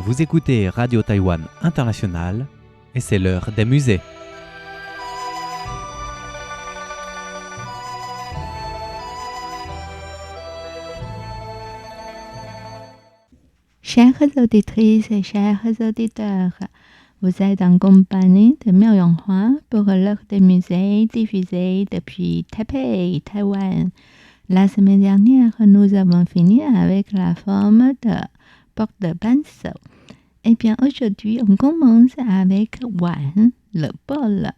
Vous écoutez Radio Taïwan International et c'est l'heure des musées. Chères auditrices et chers auditeurs, vous êtes en compagnie de Miao Yonghua pour l'heure des musées diffusée depuis Taipei, Taïwan. La semaine dernière, nous avons fini avec la forme de porte de pinceau. Eh bien, aujourd'hui, on commence avec Wan, le bol.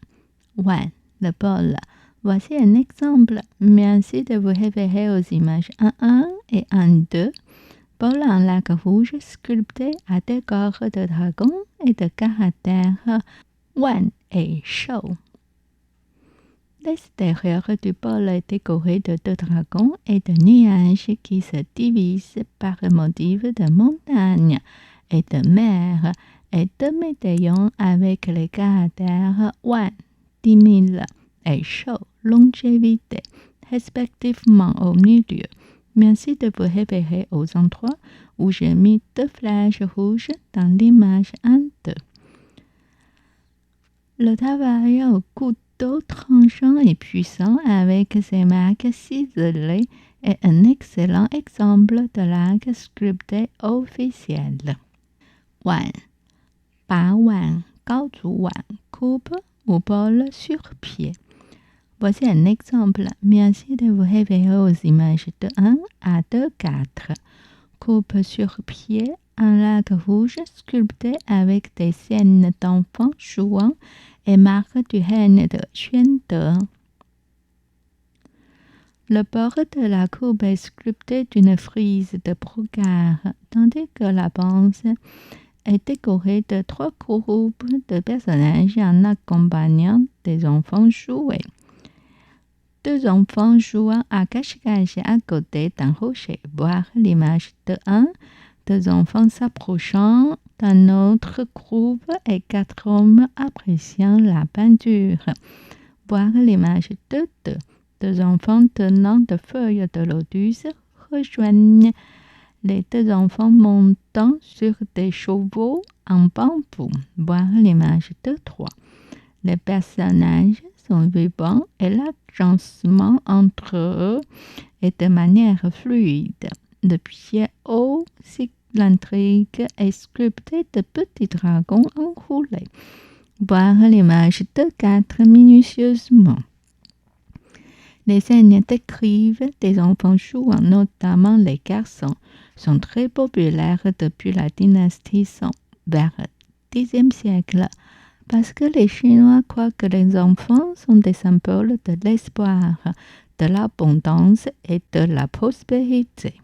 Wan, le bol. Voici un exemple. Merci de vous référer aux images 1.1 et 1.2. Bol en lac rouge sculpté à décor de dragon et de caractères Wan et Shou. L'extérieur du bol est décoré de 2 dragons et de nuages qui se divisent par le motif de montagne et de mer et 2 médaillons avec les caractères Wan, 10 000 et Shou, longévité, respectivement au milieu. Merci de vous référer aux endroits où j'ai mis 2 flèches rouges dans l'image 1-2. Le travail au couteau tranchant et puissant avec ses marques ciselées est un excellent exemple de l'art sculpté officiel. Wan, Ba Wan, Gao Zu Wan, coupe ou bol sur pied. Voici un exemple. Merci de vous référer aux images de 1 à 2-4. Coupe sur pied, un lac rouge sculpté avec des scènes d'enfants jouant et marque du règne de Xuande. Le bord de la coupe est sculpté d'une frise de brocart, tandis que la bande est décorée de 3 groupes de personnages en accompagnant des enfants jouets. 2 enfants jouant à cache-cache à côté d'un rocher. Voir l'image de 1, 2 enfants s'approchant d'un autre groupe et 4 hommes appréciant la peinture. Voir l'image de 2, 2 enfants tenant de feuilles de lotus rejoignent les 2 enfants montant sur des chevaux en bambou. Voir l'image de 3. Les personnages sont vivants et l'agencement entre eux est de manière fluide. Le pied haut cylindrique est sculpté de petits dragons enroulés. Voir l'image de 4 minutieusement. Les scènes décrivent des enfants jouant, notamment les garçons, sont très populaires depuis la dynastie Song, vers le Xe siècle. Parce que les Chinois croient que les enfants sont des symboles de l'espoir, de l'abondance et de la prospérité.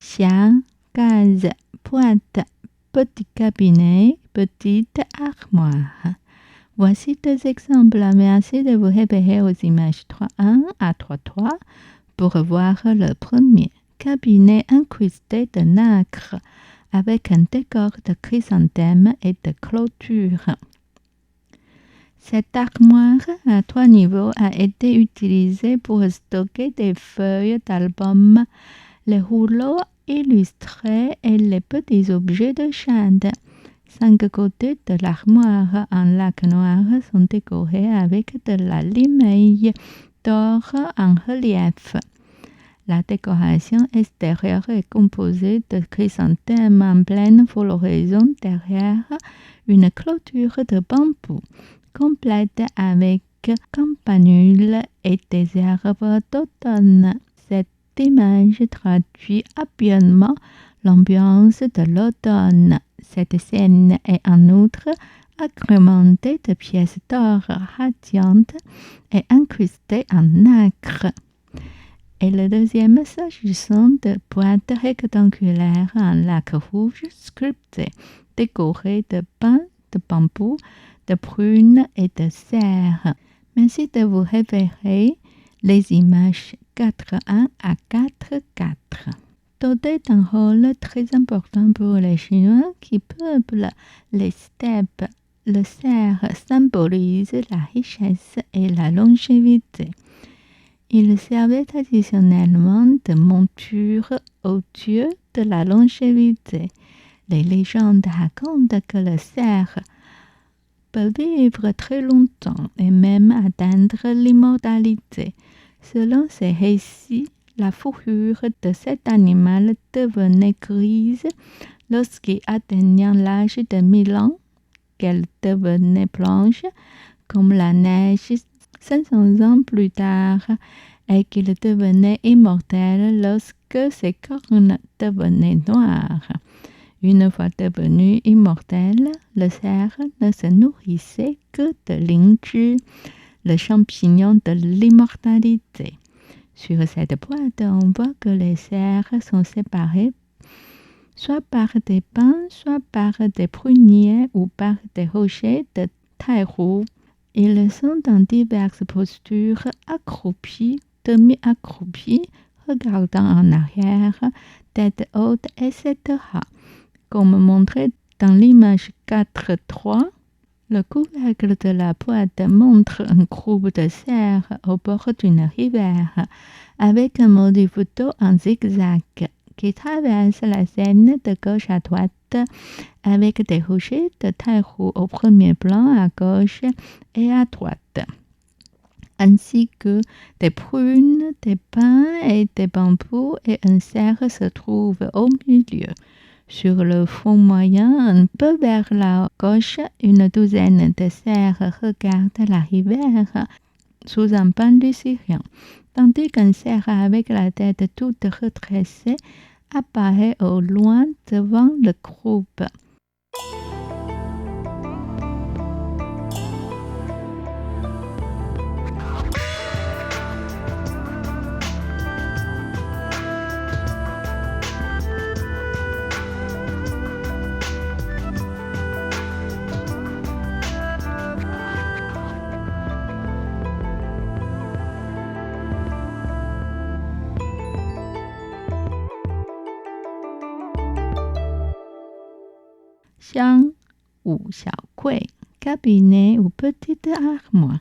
Xia, case, pointe, petit cabinet, petite armoire. Voici 2 exemples. Merci de vous référer aux images 3.1 à 3.3 pour voir le premier. Cabinet incrusté de nacre avec un décor de chrysanthème et de clôture. Cette armoire à 3 niveaux a été utilisée pour stocker des feuilles d'albums, les rouleaux illustrés et les petits objets de chande. 5 côtés de l'armoire en lac noir sont décorés avec de la limaille d'or en relief. La décoration extérieure est composée de chrysanthèmes en pleine floraison derrière une clôture de bambou, complète avec campanule et des herbes d'automne. Cette image traduit habilement l'ambiance de l'automne. Cette scène est en outre agrémentée de pièces d'or radiantes et incrustées en nacre. Et le deuxième, s'agissant de boîtes rectangulaires en lac rouge sculptées décorés de pins, de bambou, de prunes et de cerfs. Merci de vous référer les images 4.1 à 4.4. Todo est un rôle très important pour les Chinois qui peuplent les steppes. Le cerf symbolise la richesse et la longévité. Il servait traditionnellement de monture aux dieux de la longévité. Les légendes racontent que le cerf peut vivre très longtemps et même atteindre l'immortalité. Selon ces récits, la fourrure de cet animal devenait grise lorsqu'il atteignait l'âge de 1000 ans, qu'elle devenait blanche comme la neige 500 ans plus tard et qu'il devenait immortel lorsque ses cornes devenaient noires. Une fois devenu immortel, le cerf ne se nourrissait que de lingzhi, le champignon de l'immortalité. Sur cette boîte, on voit que les cerfs sont séparés soit par des pins, soit par des pruniers ou par des rochers de taïrou. Ils sont dans diverses postures, accroupis, demi-accroupis, regardant en arrière, tête haute, etc. Comme montré dans l'image 4.3, le couvercle de la boîte montre un groupe de cerfs au bord d'une rivière, avec un motif d'eau en zigzag qui traverse la Seine de gauche à droite, avec des rochers de taïrou au premier plan à gauche et à droite, ainsi que des prunes, des pins et des bambous, et un cerf se trouve au milieu. Sur le fond moyen, un peu vers la gauche, une douzaine de cerfs regardent la rivière sous un pan luciférant, tandis qu'un cerf avec la tête toute redressée apparaît au loin devant le groupe. Xiang ou xiaokui, cabinet ou petite armoire.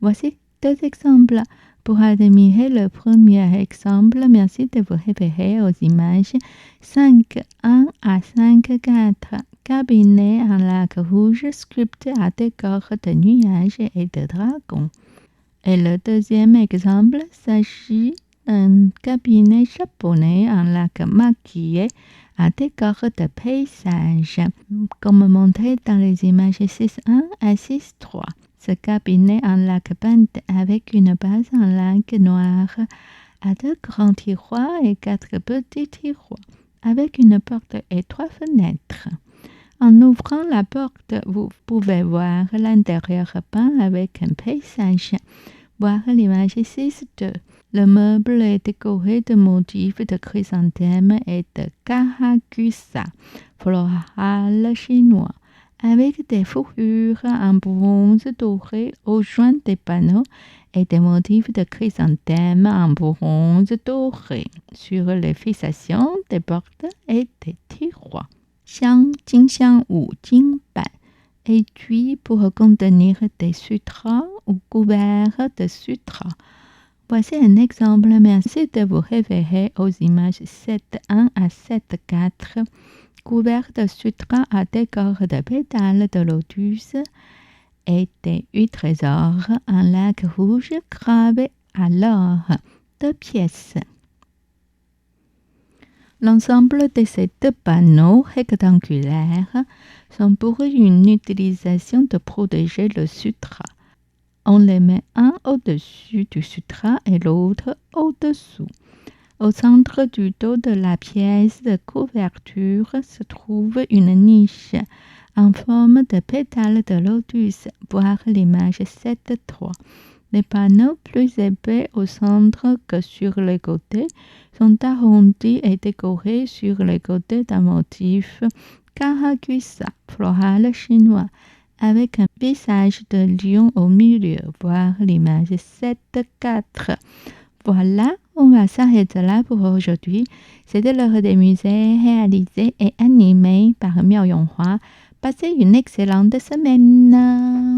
Voici deux exemples. Pour admirer le premier exemple, merci de vous référer aux images 5.1 à 5.4. Cabinet en lac rouge sculpté à décor de nuages et de dragons. Et le deuxième exemple s'agit d'un cabinet japonais en lac maquillé à décor de paysage, comme montré dans les images 6.1 à 6.3. Ce cabinet en lac peint avec une base en lac noir à 2 grands tiroirs et 4 petits tiroirs, avec une porte et 3 fenêtres. En ouvrant la porte, vous pouvez voir l'intérieur peint avec un paysage. Voir l'image 6.2. Le meuble est décoré de motifs de chrysanthème et de kahakusa, floral chinois, avec des fourrures en bronze doré aux joints des panneaux et des motifs de chrysanthème en bronze doré sur les fixations des portes et des tiroirs. Xiang, Jingxiang ou Jingban, étui pour contenir des sutras ou couverts de sutras. Voici un exemple. Merci de vous référer aux images 7.1 à 7.4. Couvert de sutras à décor de pétales de lotus et des 8 trésors en lac rouge gravés à l'or. 2 pièces. L'ensemble de ces 2 panneaux rectangulaires sont pour une utilisation de protéger le sutra. On les met un au-dessus du sutra et l'autre au-dessous. Au centre du dos de la pièce de couverture se trouve une niche en forme de pétale de lotus, voir l'image 7.3. Les panneaux plus épais au centre que sur les côtés sont arrondis et décorés sur les côtés d'un motif Karakusa, floral chinois, avec un visage de lion au milieu, voir l'image 7-4. Voilà, on va s'arrêter là pour aujourd'hui. C'était l'heure des musées réalisé et animé par Miao Yonghua. Passez une excellente semaine.